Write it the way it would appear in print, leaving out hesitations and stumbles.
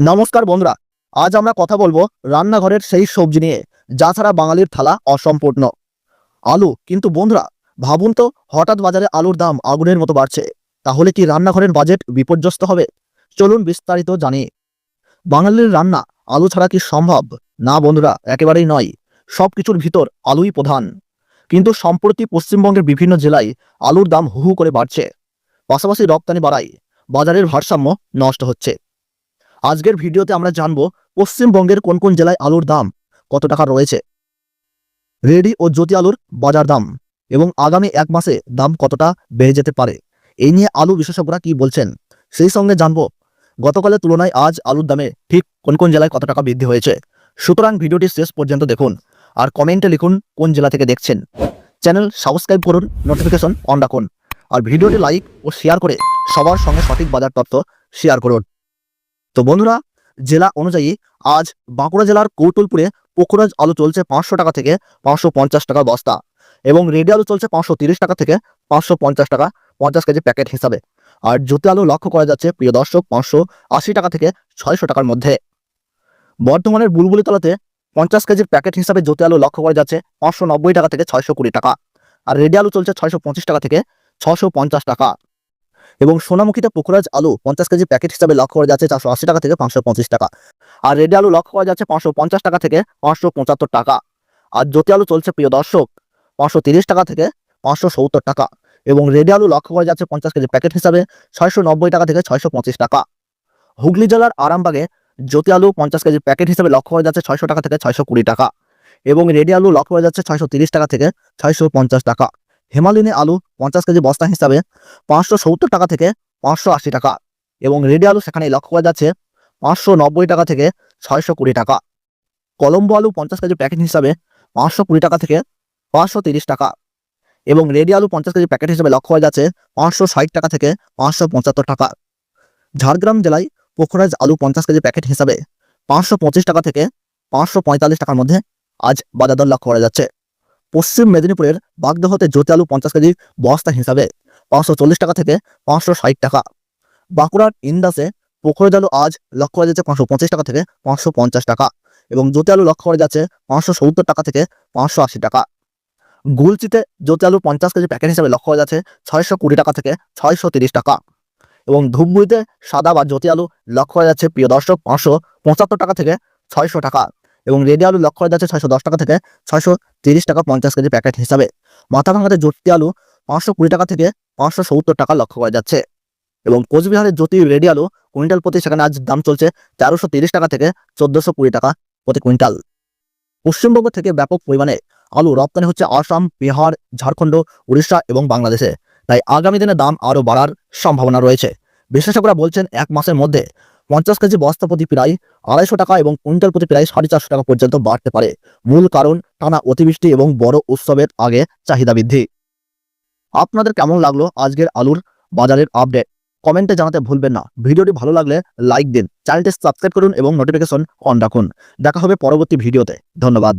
নমস্কার বন্ধুরা, আজ আমরা কথা বলবো রান্নাঘরের সেই সবজি নিয়ে যা ছাড়া বাঙালির থালা অসম্পূর্ণ, আলু। কিন্তু বন্ধুরা, ভাবুন তো, হঠাৎ বাজারে আলুর দাম আগুনের মতো বাড়ছে। তাহলে কি রান্নাঘরের বাজেট বিপর্যস্ত হবে? চলুন বিস্তারিত জানি। বাঙালির রান্না আলু ছাড়া কি সম্ভব? না বন্ধুরা, একেবারেই নয়। সবকিছুর ভিতর আলুই প্রধান। কিন্তু সম্প্রতি পশ্চিমবঙ্গের বিভিন্ন জেলায় আলুর দাম হু হু করে বাড়ছে। পাশাপাশি রপ্তানি বাড়ায় বাজারের ভারসাম্য নষ্ট হচ্ছে। আজকের ভিডিওতে আমরা জানবো পশ্চিমবঙ্গের কোন কোন জেলায় আলুর দাম কত টাকা রয়েছে, রেডি ও জ্যোতি আলুর বাজার দাম, এবং আগামী এক মাসে দাম কতটা বেড়ে যেতে পারে। এই নিয়ে আলু বিশেষজ্ঞরা কি বলছেন, সেই সঙ্গে জানবো গতকালের তুলনায় আজ আলুর দামে ঠিক কোন কোন জেলায় কত টাকা বৃদ্ধি হয়েছে। সুতরাং ভিডিওটি শেষ পর্যন্ত দেখুন আর কমেন্টে লিখুন কোন জেলা থেকে দেখছেন। চ্যানেল সাবস্ক্রাইব করুন, নোটিফিকেশন অন রাখুন, আর ভিডিওটি লাইক ও শেয়ার করে সবার সঙ্গে সঠিক বাজার তথ্য শেয়ার করুন। তো বন্ধুরা, জেলা অনুযায়ী আজ বাঁকুড়া জেলার কৌতুলপুরে পোখরাজ আলু চলছে 500 টাকা থেকে 550 টাকা বস্তা, এবং রেডি আলু চলছে 530 টাকা থেকে 550 টাকা 50 কেজি প্যাকেট হিসাবে। আর জ্যোতি আলু লক্ষ্য করা যাচ্ছে প্রিয় দর্শক 580 টাকা থেকে 600 টাকার মধ্যে। বর্ধমানের বুলবুলিতলাতে 50 কেজির প্যাকেট হিসাবে জ্যোতি আলু লক্ষ্য করা যাচ্ছে 590 টাকা থেকে 620 টাকা, আর রেডি আলু চলছে 625 টাকা থেকে 650 টাকা। এবং সোনামুখীতে পোখরাজ আলু 50 কেজি প্যাকেট হিসাবে লক্ষ্য করা যাচ্ছে 480 টাকা থেকে 525 টাকা, আর রেডি আলু লক্ষ্য করা যাচ্ছে 550 টাকা থেকে 575 টাকা। আর জ্যোতি আলু চলছে প্রিয় দর্শক 530 টাকা থেকে 570 টাকা, এবং রেডি আলু লক্ষ্য করা যাচ্ছে 50 কেজি প্যাকেট হিসাবে 690 টাকা থেকে 625 টাকা। হুগলি জেলার আরামবাগে জ্যোতি আলু 50 কেজি প্যাকেট হিসাবে লক্ষ্য করা যাচ্ছে 600 টাকা থেকে 620 টাকা, এবং রেডি আলু লক্ষ্য করা যাচ্ছে 630 টাকা থেকে 650 টাকা। হেমালিনী আলু 50 কেজি বস্তা হিসাবে 570 টাকা থেকে 580 টাকা, এবং রেডি আলু সেখানে লক্ষ্য করা যাচ্ছে 590 টাকা থেকে 620 টাকা। কলম্বো আলু 50 কেজি প্যাকেট হিসাবে 520 টাকা থেকে 530 টাকা, এবং রেডি আলু 50 কেজি প্যাকেট হিসাবে লক্ষ্য করা যাচ্ছে 560 টাকা থেকে 575 টাকা। ঝাড়গ্রাম জেলায় পোখরাজ আলু 50 কেজি প্যাকেট হিসাবে 525 টাকা থেকে 545 টাকার মধ্যে আজ বাজার দর লক্ষ্য করা যাচ্ছে। পশ্চিম মেদিনীপুরের বাগদহতে জ্যোতি আলু 50 কেজি বস্তা হিসাবে 540 টাকা থেকে 560 টাকা। বাঁকুড়ার ইন্দাসে পোখরাজ আলু আজ লক্ষ্য করা যাচ্ছে 525 টাকা থেকে 550 টাকা, এবং জ্যোতি আলু লক্ষ্য করা যাচ্ছে 570 টাকা থেকে 580 টাকা। গুলচিতে জ্যোতি আলু 50 কেজি প্যাকেট হিসাবে লক্ষ্য করা যাচ্ছে 620 টাকা থেকে 630 টাকা, এবং ধূপগুড়িতে সাদা বা জ্যোতি আলু লক্ষ্য করা যাচ্ছে প্রিয় দর্শক 575 টাকা থেকে 600 টাকা, এবং রেডি আলু লক্ষ্য করা যাচ্ছে 610 টাকা থেকে 630 টাকা 50 কেজি প্যাকেট হিসাবে। মাথাভাঙাতে জ্যোতি আলু 520 টাকা থেকে 570 টাকা লক্ষ্য করা যাচ্ছে, এবং কোচবিহারের জ্যোতি রেডি আলু কুইন্টাল প্রতি সেখানে আজ দাম চলছে 1330 টাকা থেকে 1420 টাকা প্রতি কুইন্টাল। পশ্চিমবঙ্গ থেকে ব্যাপক পরিমাণে আলু রপ্তানি হচ্ছে আসাম, বিহার, ঝাড়খণ্ড, উড়িষ্যা এবং বাংলাদেশে। তাই আগামী দিনে দাম আরও বাড়ার সম্ভাবনা রয়েছে। বিশেষজ্ঞরা বলছেন এক মাসের মধ্যে 50 কেজি বস্তা প্রতি প্রায় 250 টাকা এবং কুইন্টাল প্রতি প্রায় 450 টাকা পর্যন্ত বাড়তে পারে। মূল কারণ টানা অতিবৃষ্টি এবং বড় উৎসবের আগে চাহিদা বৃদ্ধি। আপনাদের কেমন লাগলো আজকের আলুর বাজারের আপডেট? কমেন্টে জানাতে ভুলবেন না। ভিডিওটি ভালো লাগলে লাইক দিন, চ্যানেলটি সাবস্ক্রাইব করুন এবং নোটিফিকেশন অন রাখুন। দেখা হবে পরবর্তী ভিডিওতে। ধন্যবাদ।